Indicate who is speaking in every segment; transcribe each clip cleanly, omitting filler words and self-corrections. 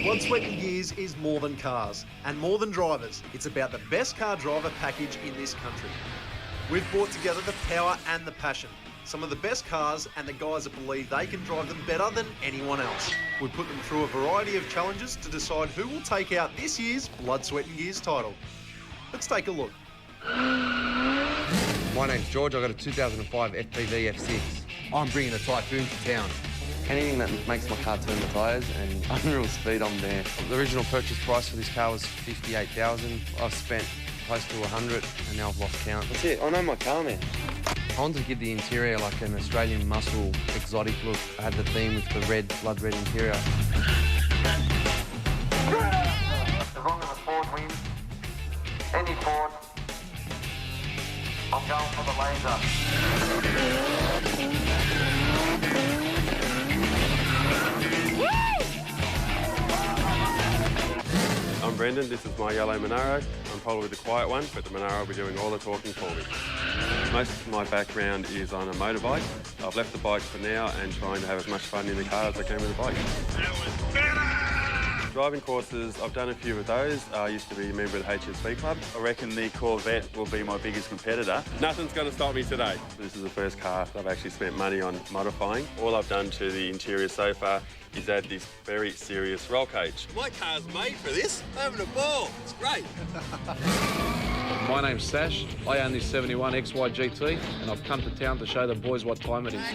Speaker 1: Blood, Sweat and Gears is more than cars and more than drivers. It's about the best car driver package in this country. We've brought together the power and the passion, some of the best cars and the guys that believe they can drive them better than anyone else. We put them through a variety of challenges to decide who will take out this year's Blood, Sweat and Gears title. Let's take a look.
Speaker 2: My name's George. I got a 2005 FPV F6. I'm bringing the Typhoon to town.
Speaker 3: Anything that makes my car turn the tyres and unreal speed, I'm there.
Speaker 2: The original purchase price for this car was $58,000. I've spent close to 100 and now I've lost count.
Speaker 3: That's it. I know my car, man.
Speaker 2: I wanted to give the interior like an Australian muscle exotic look. I had the theme with the red, blood red interior.
Speaker 4: As long as the Ford wins, any Ford, I'm going for the laser.
Speaker 5: I'm Brendan, this is my yellow Monaro. I'm probably the quiet one, but the Monaro will be doing all the talking for me. Most of my background is on a motorbike. I've left the bike for now and trying to have as much fun in the car as I can with the bike.
Speaker 4: That was better!
Speaker 5: Driving courses, I've done a few of those. I used to be a member of the HSV Club. I reckon the Corvette will be my biggest competitor. Nothing's going to stop me today. This is the first car I've actually spent money on modifying. All I've done to the interior so far is add this very serious roll cage.
Speaker 6: My car's made for this. I'm having a ball. It's great.
Speaker 7: My name's Sash. I own this 71 XY GT and I've come to town to show the boys what time it is.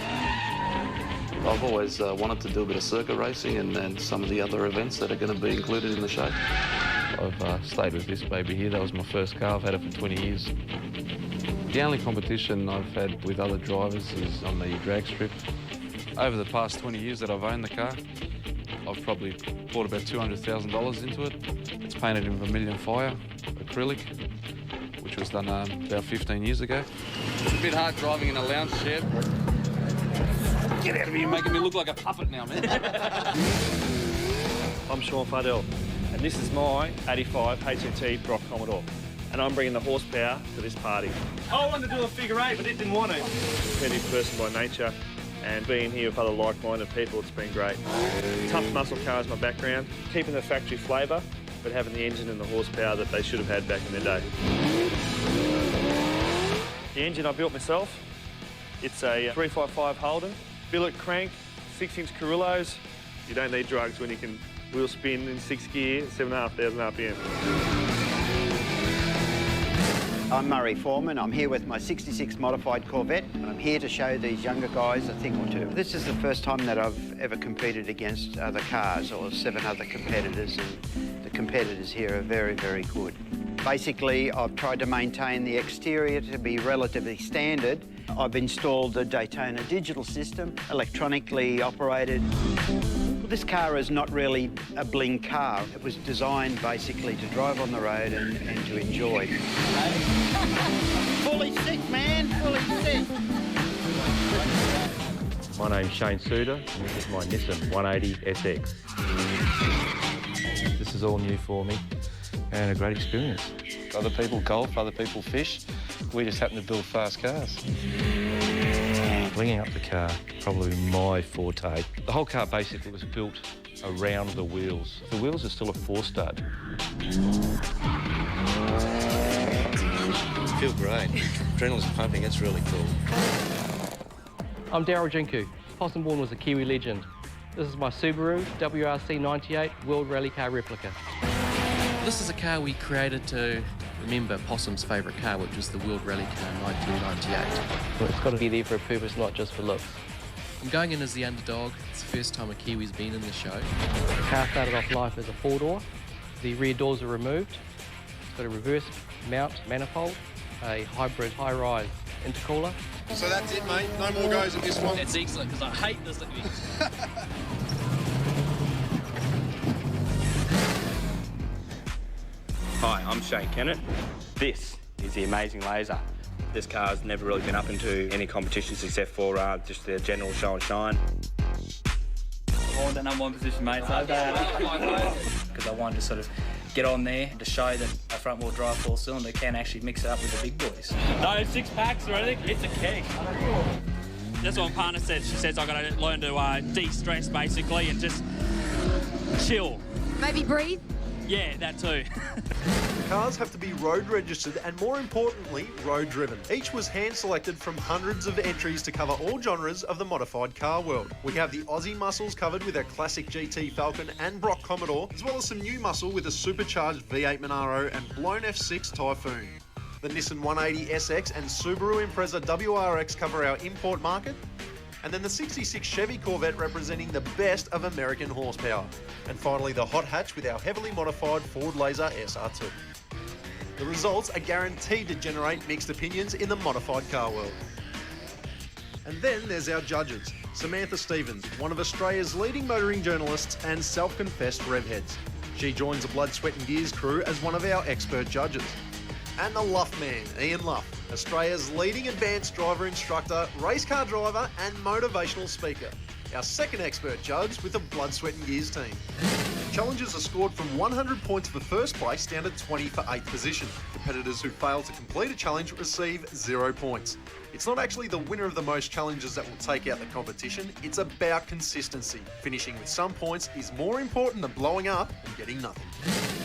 Speaker 8: I've always wanted to do a bit of circuit racing and some of the other events that are going to be included in the show. I've stayed with this baby here. That was my first car. I've had it for 20 years. The only competition I've had with other drivers is on the drag strip. Over the past 20 years that I've owned the car, I've probably bought about $200,000 into it. It's painted in vermilion fire, acrylic, which was done about 15 years ago. It's a bit hard driving in a lounge shed. Get out of here, you're making me look like a puppet now, man.
Speaker 9: I'm Sean Fardell, and this is my 85 HNT Brock Commodore, and I'm bringing the horsepower to this party. I wanted to do a figure eight, but it didn't want to. Competitive person by nature, and being here with other like-minded people, it's been great. Tough muscle car is my background, keeping the factory flavour, but having the engine and the horsepower that they should have had back in their day. The engine I built myself, it's a 355 Holden, billet crank, 6-inch Carrillos. You don't need drugs when you can wheel spin in 6th gear, 7,500 RPM.
Speaker 10: I'm Murray Foreman. I'm here with my 66 modified Corvette, and I'm here to show these younger guys a thing or two. This is the first time that I've ever competed against other cars or 7 other competitors, and the competitors here are very, very good. Basically, I've tried to maintain the exterior to be relatively standard. I've installed a Daytona digital system, electronically operated. This car is not really a bling car. It was designed basically to drive on the road and to enjoy. Fully sick, man, fully sick.
Speaker 9: My name's Shane Suter, and this is my Nissan 180 SX.
Speaker 8: This is all new for me and a great experience. Other people golf, other people fish. We just happen to build fast cars. Blinging up the car, probably my forte. The whole car basically was built around the wheels. The wheels are still a 4-stud.
Speaker 6: Feel great. Adrenaline's pumping. It's really cool.
Speaker 11: I'm Daryl Jinku. Possumborn was a Kiwi legend. This is my Subaru WRC 98 World Rally Car replica.
Speaker 12: This is a car we created to remember Possum's favourite car, which was the World Rally Car 1998.
Speaker 11: Well, it's got to be there for a purpose, not just for looks.
Speaker 12: I'm going in as the underdog. It's the first time a Kiwi's been in the show.
Speaker 11: The car started off life as a 4-door. The rear doors are removed. It's got a reverse mount manifold, a hybrid high-rise intercooler.
Speaker 6: So that's it, mate. No more goes at this one.
Speaker 12: That's excellent, because I hate this thing.
Speaker 9: Hi, I'm Shane Kennett. This is the Amazing Laser. This car's never really been up into any competitions except for just the general show and shine.
Speaker 13: I want the number 1 position, mate. Because I wanted to sort of get on there to show that a front-wheel drive 4-cylinder can actually mix it up with the big boys.
Speaker 9: No 6-packs or anything, it's a keg.
Speaker 14: That's what my partner said. She says I've got to learn to de-stress, basically, and just chill.
Speaker 15: Maybe breathe?
Speaker 14: Yeah, that too.
Speaker 1: Cars have to be road registered and, more importantly, road driven. Each was hand selected from hundreds of entries to cover all genres of the modified car world. We have the Aussie muscles covered with our classic GT Falcon and Brock Commodore, as well as some new muscle with a supercharged V8 Monaro and blown F6 Typhoon. The Nissan 180 SX and Subaru Impreza WRX cover our import market. And then the 66 Chevy Corvette representing the best of American horsepower. And finally, the hot hatch with our heavily modified Ford Laser SR2. The results are guaranteed to generate mixed opinions in the modified car world. And then there's our judges. Samantha Stevens, one of Australia's leading motoring journalists and self-confessed revheads. She joins the Blood, Sweat and Gears crew as one of our expert judges. And the Luff Man, Ian Luff, Australia's leading advanced driver instructor, race car driver and motivational speaker. Our second expert judge with the Blood, Sweat and Gears team. Challenges are scored from 100 points for first place down to 20 for 8th position. Competitors who fail to complete a challenge receive 0 points. It's not actually the winner of the most challenges that will take out the competition, it's about consistency. Finishing with some points is more important than blowing up and getting nothing.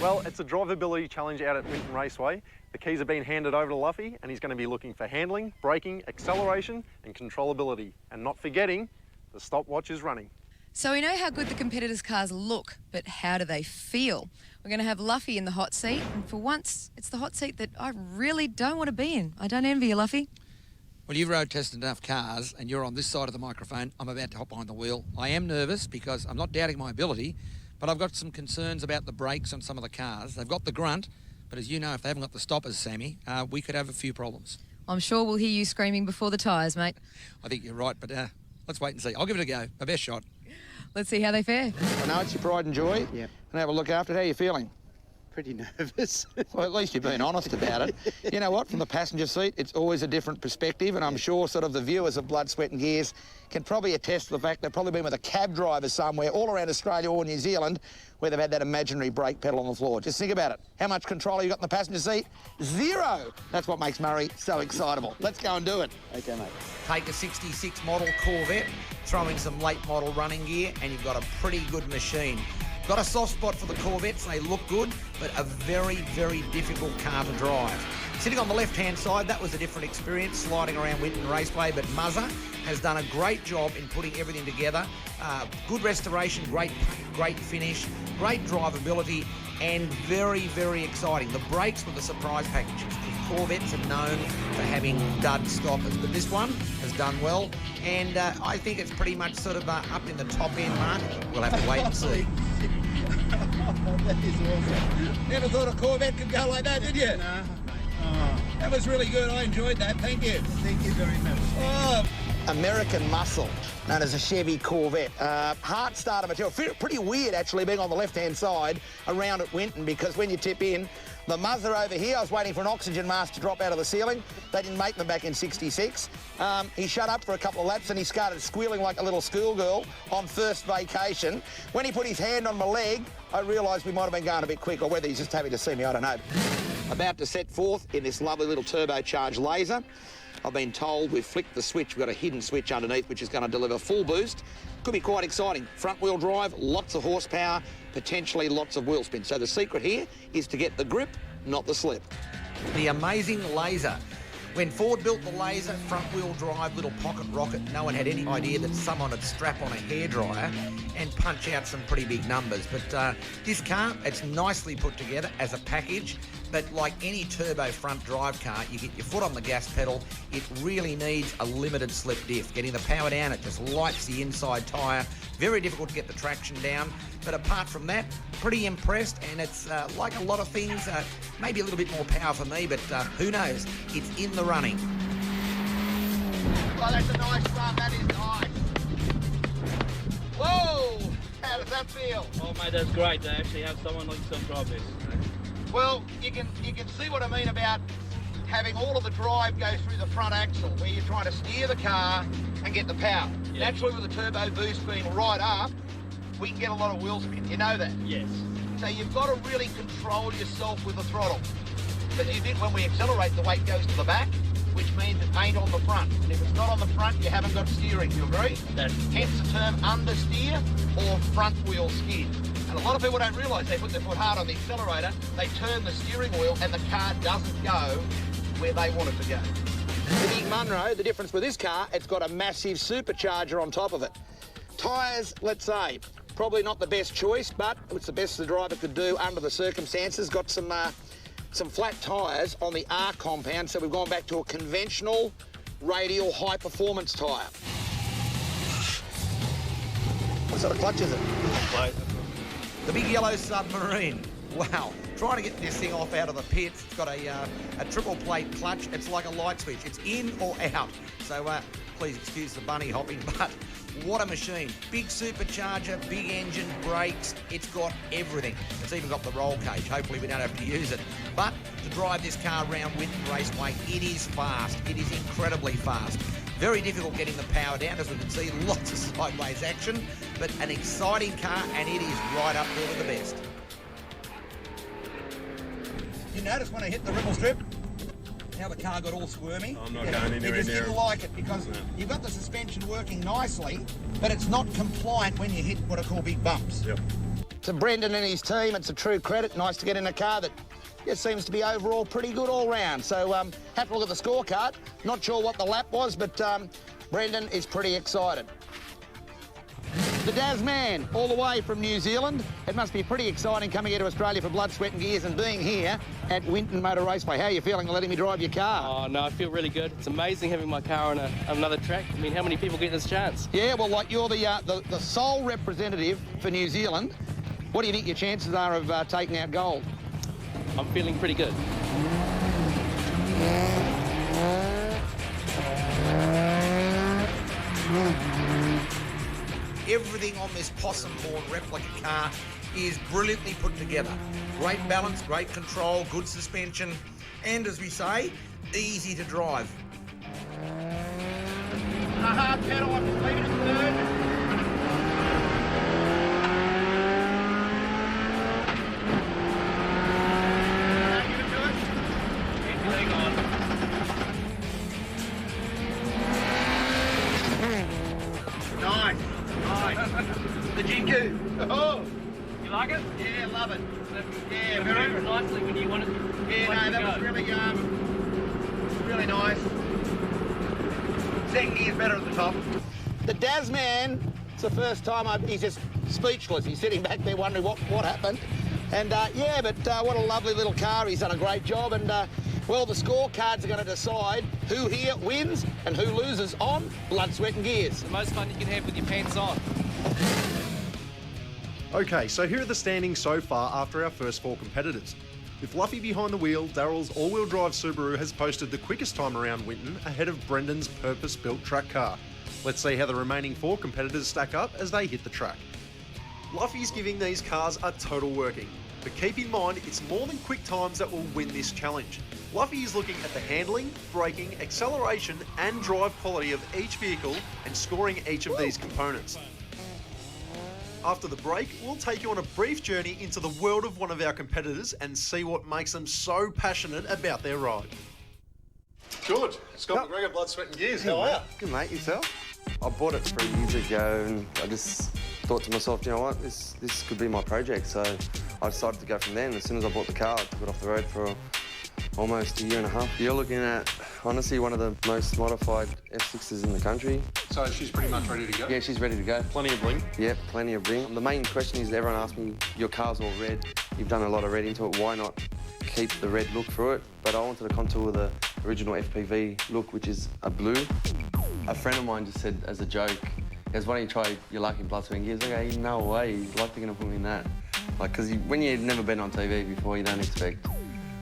Speaker 1: Well, it's a drivability challenge out at Winton Raceway. The keys have been handed over to Luffy and he's going to be looking for handling, braking, acceleration and controllability. And not forgetting, the stopwatch is running.
Speaker 15: So we know how good the competitors' cars look, but how do they feel? We're going to have Luffy in the hot seat, and for once, it's the hot seat that I really don't want to be in. I don't envy you, Luffy.
Speaker 16: Well, you've road tested enough cars and you're on this side of the microphone. I'm about to hop behind the wheel. I am nervous because I'm not doubting my ability, but I've got some concerns about the brakes on some of the cars. They've got the grunt, but as you know, if they haven't got the stoppers, Sammy, we could have a few problems.
Speaker 15: I'm sure we'll hear you screaming before the tyres, mate.
Speaker 16: I think you're right, but let's wait and see. I'll give it a go. My best shot.
Speaker 15: Let's see how they fare.
Speaker 17: I know it's your pride and joy. Yeah. And have a look after it. How are you feeling?
Speaker 10: Pretty nervous.
Speaker 17: Well, at least you've been honest about it. You know what? From the passenger seat, it's always a different perspective, and I'm sure sort of the viewers of Blood, Sweat and Gears can probably attest to the fact they've probably been with a cab driver somewhere all around Australia or New Zealand where they've had that imaginary brake pedal on the floor. Just think about it. How much control you got in the passenger seat? 0. That's what makes Murray so excitable. Let's go and do it.
Speaker 10: Okay, mate.
Speaker 18: Take a 66 model Corvette, throw in some late model running gear, and you've got a pretty good machine. Got a soft spot for the Corvettes, they look good, but a very, very difficult car to drive. Sitting on the left-hand side, that was a different experience, sliding around Winton Raceway, but Muzza has done a great job in putting everything together. Good restoration, great finish, great drivability, and very, very exciting. The brakes were the surprise packages, because Corvettes are known for having dud stoppers, but this one has done well, and I think it's pretty much sort of up in the top-end mark. We'll have to wait and see.
Speaker 17: That is awesome. Never thought a Corvette could go like that, did you? No. Oh. That was really good. I enjoyed that. Thank you. Thank you very much. Oh. American muscle, known as a Chevy Corvette. Heart starter material. Pretty weird, actually, being on the left-hand side around at Winton, because when you tip in, the mother over here, I was waiting for an oxygen mask to drop out of the ceiling. They didn't make them back in '66. He shut up for a couple of laps and he started squealing like a little schoolgirl on first vacation. When he put his hand on my leg, I realised we might have been going a bit quick, or whether he's just happy to see me, I don't know. About to set forth in this lovely little turbocharged laser. I've been told we've flicked the switch. We've got a hidden switch underneath which is going to deliver full boost. Could be quite exciting. Front wheel drive, lots of horsepower, potentially lots of wheel spin. So the secret here is to get the grip, not the slip.
Speaker 18: The amazing laser. When Ford built the laser, front-wheel drive, little pocket rocket, no one had any idea that someone would strap on a hairdryer and punch out some pretty big numbers. But this car, it's nicely put together as a package, but like any turbo front drive car, you get your foot on the gas pedal, it really needs a limited slip diff. Getting the power down, it just lights the inside tyre. Very difficult to get the traction down. But apart from that, pretty impressed, and it's like a lot of things, maybe a little bit more power for me, but who knows? It's in the running.
Speaker 17: Oh, that's a nice run. That is nice. Whoa! How does that feel?
Speaker 14: Oh, mate, that's great to actually have someone like yourself drive this.
Speaker 17: Well, you can see what I mean about having all of the drive go through the front axle, where you're trying to steer the car and get the power. Yeah. Naturally, with the turbo boost being right up, we can get a lot of wheel spin. You know that?
Speaker 14: Yes.
Speaker 17: So you've got to really control yourself with the throttle. Because when we accelerate, the weight goes to the back, which means it ain't on the front. And if it's not on the
Speaker 18: front, you haven't got steering, you agree? Hence the term understeer or front wheel skid. And a lot of people don't realise they put their foot hard on the accelerator, they turn the steering wheel and the car doesn't go where they want it to go. The big Munro, the difference with this car, it's got a massive supercharger on top of it. Tyres, let's say, probably not the best choice, but it's the best the driver could do under the circumstances. Got some flat tyres on the R compound, so we've gone back to a conventional radial high-performance tyre. What sort of clutch is it? The big yellow submarine. Wow. Trying to get this thing off out of the pits. It's got a triple plate clutch. It's like a light switch. It's in or out. So please excuse the bunny hopping, but what a machine. Big supercharger, big engine, brakes. It's got everything. It's even got the roll cage. Hopefully we don't have to use it. But to drive this car around Winton Raceway, it is fast. It is incredibly fast. Very difficult getting the power down, as we can see, lots of sideways action, but an exciting car, and it is right up there with the best. You notice when I hit the ripple strip, how the car got all squirmy?
Speaker 5: I'm not going anywhere near it.
Speaker 18: You just didn't like it because you've got the suspension working nicely, but it's not compliant when you hit what I call big bumps.
Speaker 5: Yep.
Speaker 18: To Brendan and his team, it's a true credit. Nice to get in a car that seems to be overall pretty good all round. So have to look at the scorecard. Not sure what the lap was, but Brendan is pretty excited. The Dasman, all the way from New Zealand. It must be pretty exciting coming here to Australia for blood, sweat and gears and being here at Winton Motor Raceway. How are you feeling letting me drive your car?
Speaker 11: Oh, no, I feel really good. It's amazing having my car on another track. I mean, how many people get this chance?
Speaker 18: Yeah, well, like you're the sole representative for New Zealand. What do you think your chances are of taking out gold?
Speaker 11: I'm feeling pretty good.
Speaker 18: Everything on this possum-born replica car is brilliantly put together. Great balance, great control, good suspension, and as we say, easy to drive. A hard pedal, I'm just leaving it third. The Jinku. Oh!
Speaker 11: You like it?
Speaker 18: Yeah, love it.
Speaker 11: Yeah, very nicely when you want it.
Speaker 18: Yeah, no, that was really nice. Second gear's better at the top. The Dasman, it's the first time he's just speechless. He's sitting back there wondering what happened. And yeah, but what a lovely little car. He's done a great job. And well, the scorecards are going to decide who here wins and who loses on blood, sweat and gears.
Speaker 11: The most fun you can have with your pants on.
Speaker 1: Okay, so here are the standings so far after our first 4 competitors. With Luffy behind the wheel, Darryl's all-wheel drive Subaru has posted the quickest time around Winton ahead of Brendan's purpose-built track car. Let's see how the remaining 4 competitors stack up as they hit the track. Luffy's giving these cars a total working, but keep in mind it's more than quick times that will win this challenge. Luffy is looking at the handling, braking, acceleration and drive quality of each vehicle and scoring each of these components. After the break, we'll take you on a brief journey into the world of one of our competitors and see what makes them so passionate about their ride.
Speaker 6: George, Scott McGregor, Blood, Sweat and Gears, how are you?
Speaker 3: Good, mate. Yourself? I bought it 3 years ago and I just thought to myself, you know what, this could be my project. So I decided to go from there, and as soon as I bought the car, I took it off the road for almost a year and a half. You're looking at, honestly, one of the most modified F6s in the country.
Speaker 6: So she's pretty much ready to go?
Speaker 3: Yeah, she's ready to go.
Speaker 6: Plenty of bling?
Speaker 3: Yep, plenty of bling. The main question is, everyone asks me, your car's all red, you've done a lot of red into it, why not keep the red look through it? But I wanted to contour the original FPV look, which is a blue. A friend of mine just said, as a joke, he goes, why don't you try your luck in blood, sweat and gears? Okay, no way, like they're gonna put me in that. Like, because when you've never been on TV before, you don't expect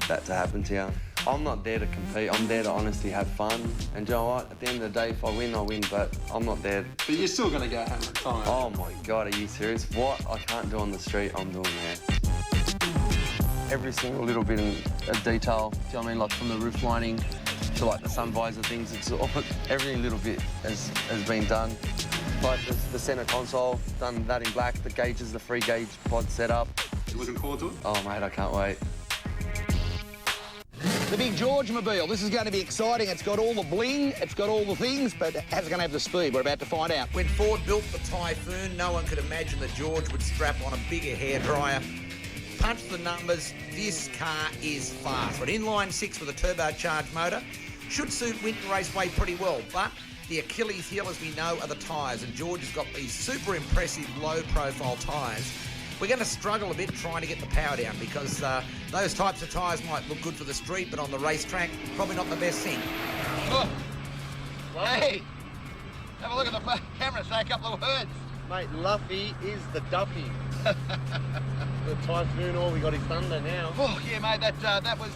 Speaker 3: that to happen to you. I'm not there to compete, I'm there to honestly have fun. And you know what, at the end of the day, if I win, but I'm not there.
Speaker 6: But you're still going to go hammer time.
Speaker 3: Oh my God, are you serious? What I can't do on the street, I'm doing there. Every single little bit of detail, do you know what I mean? Like from the roof lining to like the sun visor things, it's all, every little bit has been done. Like the centre console, done that in black, the gauges, the 3-gauge pod setup.
Speaker 6: You looking forward to it?
Speaker 3: Oh mate, I can't wait.
Speaker 18: The big George mobile. This is going to be exciting. It's got all the bling, it's got all the things, but how's it going to have the speed? We're about to find out. When Ford built the Typhoon, no one could imagine that George would strap on a bigger hairdryer. Punch the numbers, this car is fast. An inline 6 with a turbocharged motor should suit Winton Raceway pretty well, but the Achilles heel, as we know, are the tyres, and George has got these super impressive low-profile tyres. We're going to struggle a bit trying to get the power down because those types of tyres might look good for the street, but on the racetrack, probably not the best thing.
Speaker 17: Oh. Hey, have a look at the camera, say a couple of words.
Speaker 3: Mate, Luffy is the Duffy. The Typhoon, all we got his thunder now.
Speaker 17: Oh, yeah, mate, that was...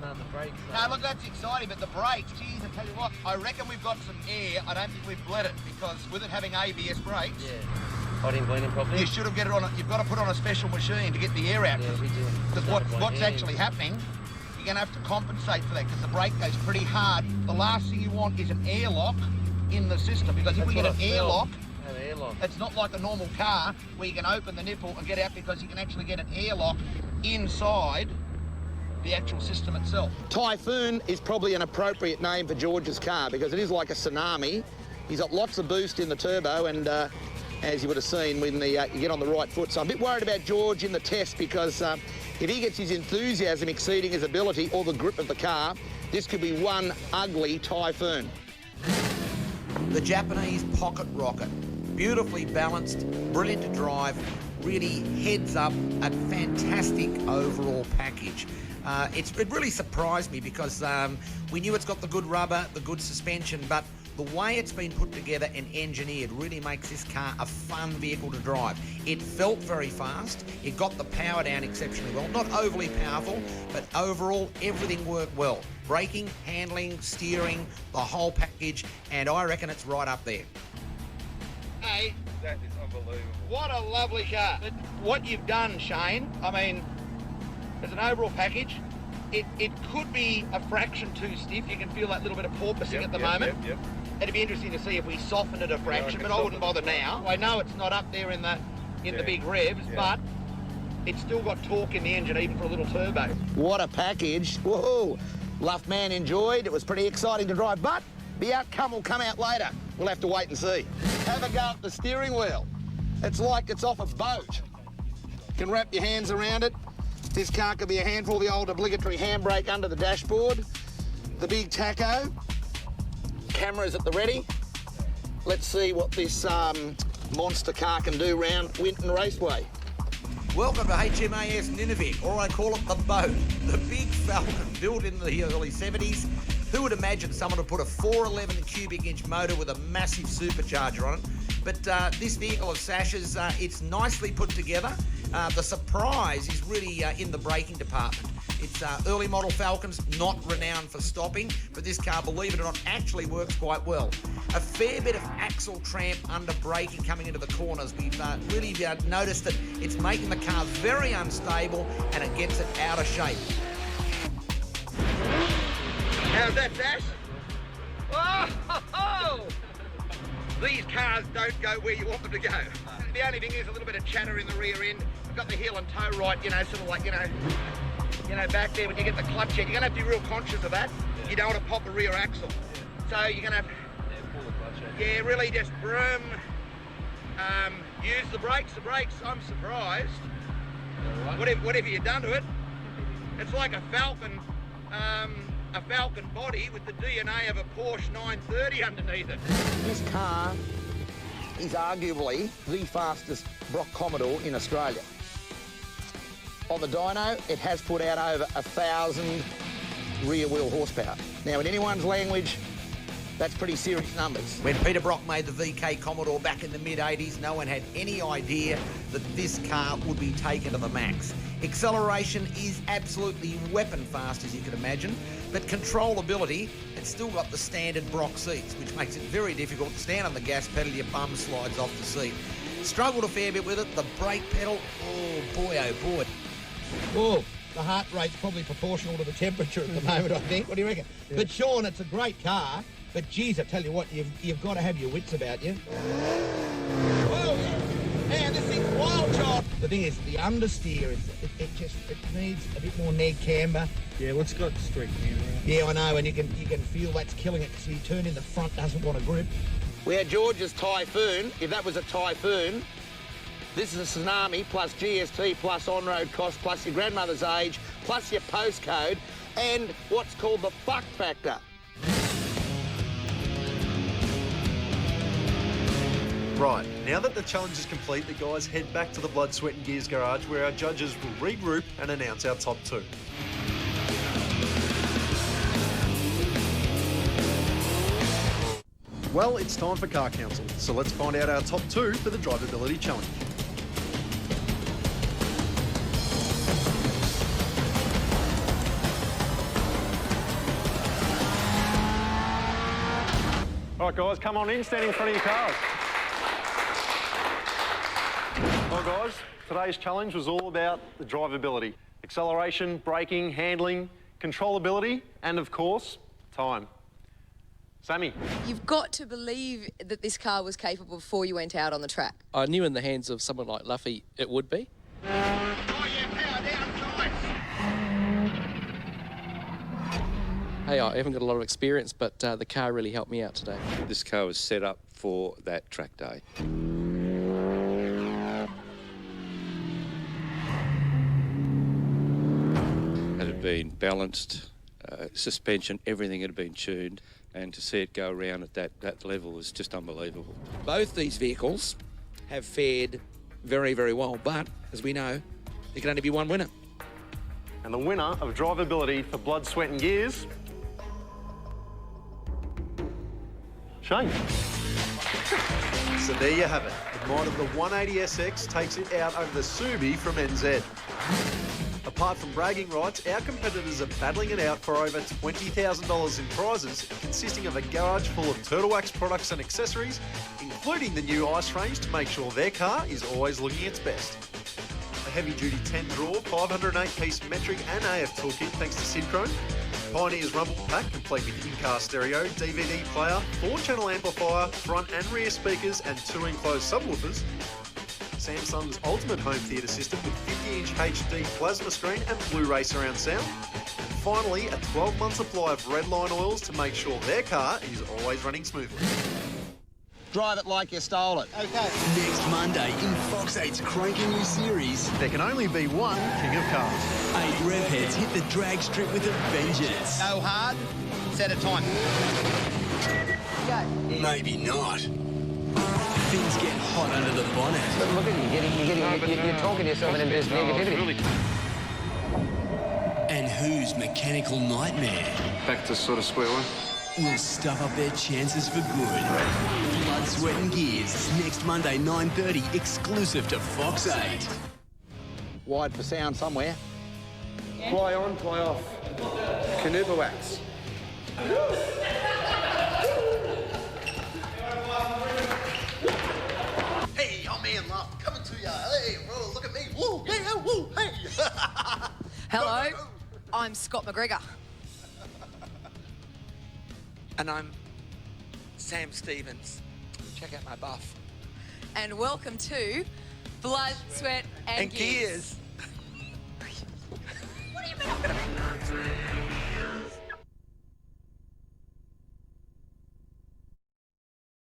Speaker 3: No, the brakes.
Speaker 17: No, look, that's exciting, but the brakes, geez, I tell you what, I reckon we've got some air. I don't think we've bled it, because with it having ABS brakes...
Speaker 3: Yeah. I didn't blend it properly.
Speaker 17: You should have get it on. You've got to put it on a special machine to get the air out.
Speaker 3: Yeah, we do.
Speaker 17: Because what's actually happening, you're going to have to compensate for that because the brake goes pretty hard. The last thing you want is an airlock in the system because if we get an airlock, it's not like a normal car where you can open the nipple and get out because you can actually get an airlock inside the actual system itself.
Speaker 18: Typhoon is probably an appropriate name for George's car because it is like a tsunami. He's got lots of boost in the turbo and as you would have seen when you get on the right foot. So I'm a bit worried about George in the test because if he gets his enthusiasm exceeding his ability or the grip of the car, this could be one ugly Typhoon. The Japanese pocket rocket, beautifully balanced, brilliant to drive, really heads up a fantastic overall package. It really surprised me because we knew it's got the good rubber, the good suspension, but the way it's been put together and engineered really makes this car a fun vehicle to drive. It felt very fast, it got the power down exceptionally well, not overly powerful, but overall everything worked well. Braking, handling, steering, the whole package, and I reckon it's right up there.
Speaker 17: Hey,
Speaker 5: that is unbelievable.
Speaker 17: What a lovely car. What you've done, Shane, I mean, as an overall package, it could be a fraction too stiff. You can feel that little bit of porpoising at the moment.
Speaker 5: Yep.
Speaker 17: It'd be interesting to see if we soften it a fraction, but I wouldn't bother now. I know it's not up there in the big revs, but it's still got torque in the engine, even for a little turbo.
Speaker 18: What a package. Whoa. Luff man enjoyed. It was pretty exciting to drive, but the outcome will come out later. We'll have to wait and see. Have a go at the steering wheel. It's like it's off a boat. You can wrap your hands around it. This car could be a handful. The old obligatory handbrake under the dashboard. The big tacho. Cameras at the ready. Let's see what this monster car can do round Winton Raceway. Welcome to HMAS Nunavik, or I call it the boat. The big Falcon, built in the early 70s. Who would imagine someone would put a 411 cubic inch motor with a massive supercharger on it? But this vehicle of Sash's, it's nicely put together. The surprise is really in the braking department. It's early model Falcons, not renowned for stopping, but this car, believe it or not, actually works quite well. A fair bit of axle tramp under braking coming into the corners. We've really noticed that it's making the car very unstable and it gets it out of shape.
Speaker 17: How's that, Dash? Oh! These cars don't go where you want them to go. The only thing is a little bit of chatter in the rear end. I've got the heel and toe right, sort of like, back there when you get the clutch in. You're going to have to be real conscious of that. You don't want to pop a rear axle. So you're going to have, really just broom. Use the brakes. I'm surprised. Whatever you've done to it, it's like a Falcon body with the DNA of a Porsche 930 underneath it.
Speaker 18: This car is arguably the fastest Brock Commodore in Australia. On the dyno, it has put out over 1,000 rear wheel horsepower. Now, in anyone's language, that's pretty serious numbers. When Peter Brock made the VK Commodore back in the mid-80s, no one had any idea that this car would be taken to the max. Acceleration is absolutely weapon fast, as you can imagine, but controllability, it's still got the standard Brock seats, which makes it very difficult to stand on the gas pedal, your bum slides off the seat. Struggled a fair bit with it, the brake pedal, oh boy.
Speaker 17: Oh, the heart rate's probably proportional to the temperature at the moment, I think. What do you reckon? Yeah. But Sean, it's a great car, but geez, I tell you what, you've got to have your wits about you. Oh, man, this thing's wild. shot. The thing is, the understeer, it needs a bit more neg camber.
Speaker 9: Yeah, well, it's got street camber.
Speaker 17: Yeah, I know, and you can feel that's killing it because you turn in the front doesn't want to grip. We had George's Typhoon. If that was a Typhoon, this is a Tsunami plus GST plus on-road cost plus your grandmother's age plus your postcode and what's called the fuck factor.
Speaker 1: Right, now that the challenge is complete, the guys head back to the Blood, Sweat and Gears garage where our judges will regroup and announce our top 2. Well, it's time for Car Council, so let's find out our top 2 for the drivability challenge.
Speaker 6: All right, guys, come on in, stand in front of your cars. Well, guys, today's challenge was all about the drivability. Acceleration, braking, handling, controllability, and of course, time. Sammy.
Speaker 15: You've got to believe that this car was capable before you went out on the track.
Speaker 12: I knew in the hands of someone like Luffy it would be. Hey, I haven't got a lot of experience, but the car really helped me out today.
Speaker 19: This car was set up for that track day. It had been balanced, suspension, everything had been tuned, and to see it go around at that level was just unbelievable.
Speaker 18: Both these vehicles have fared very, very well, but as we know, there can only be one winner.
Speaker 6: And the winner of drivability for Blood, Sweat and Gears, Shane.
Speaker 1: So there you have it. The mod of the 180SX takes it out over the Subi from NZ. Apart from bragging rights, our competitors are battling it out for over $20,000 in prizes, consisting of a garage full of Turtle Wax products and accessories, including the new ice range to make sure their car is always looking its best. A heavy-duty 10-drawer, 508-piece metric and AF toolkit thanks to Sidchrome. Pioneer's Rumble Pack, complete with in-car stereo, DVD player, 4-channel amplifier, front and rear speakers and 2 enclosed subwoofers. Samsung's ultimate home theatre system with 50-inch HD plasma screen and Blu-ray surround sound. And finally, a 12-month supply of Redline oils to make sure their car is always running smoothly.
Speaker 17: Drive it like you stole it. Okay.
Speaker 20: Next Monday in Fox 8's cranky new series.
Speaker 1: There can only be one king of cars.
Speaker 20: 8 rev heads hit the drag strip with a vengeance.
Speaker 17: Go hard, set a time.
Speaker 20: Go. Maybe not. Things get hot under the bonnet.
Speaker 10: But look at you, you're talking to yourself and there's negativity.
Speaker 20: And who's mechanical nightmare?
Speaker 5: Back to sort of square one.
Speaker 20: Will stuff up their chances for good. Blood, Sweat and Gears, next Monday, 9:30, exclusive to Fox 8.
Speaker 17: Wide for sound somewhere.
Speaker 3: Fly on, fly off. Canuba wax.
Speaker 17: Hey, I'm Man Love, coming to ya. Hey, bro, look at me. Woo, yeah, woo, hey.
Speaker 15: Hello, I'm Scott McGregor.
Speaker 18: And I'm Sam Stevens. Check out my buff.
Speaker 15: And welcome to Blood, Sweat and Gears.
Speaker 18: What do you mean I'm gonna be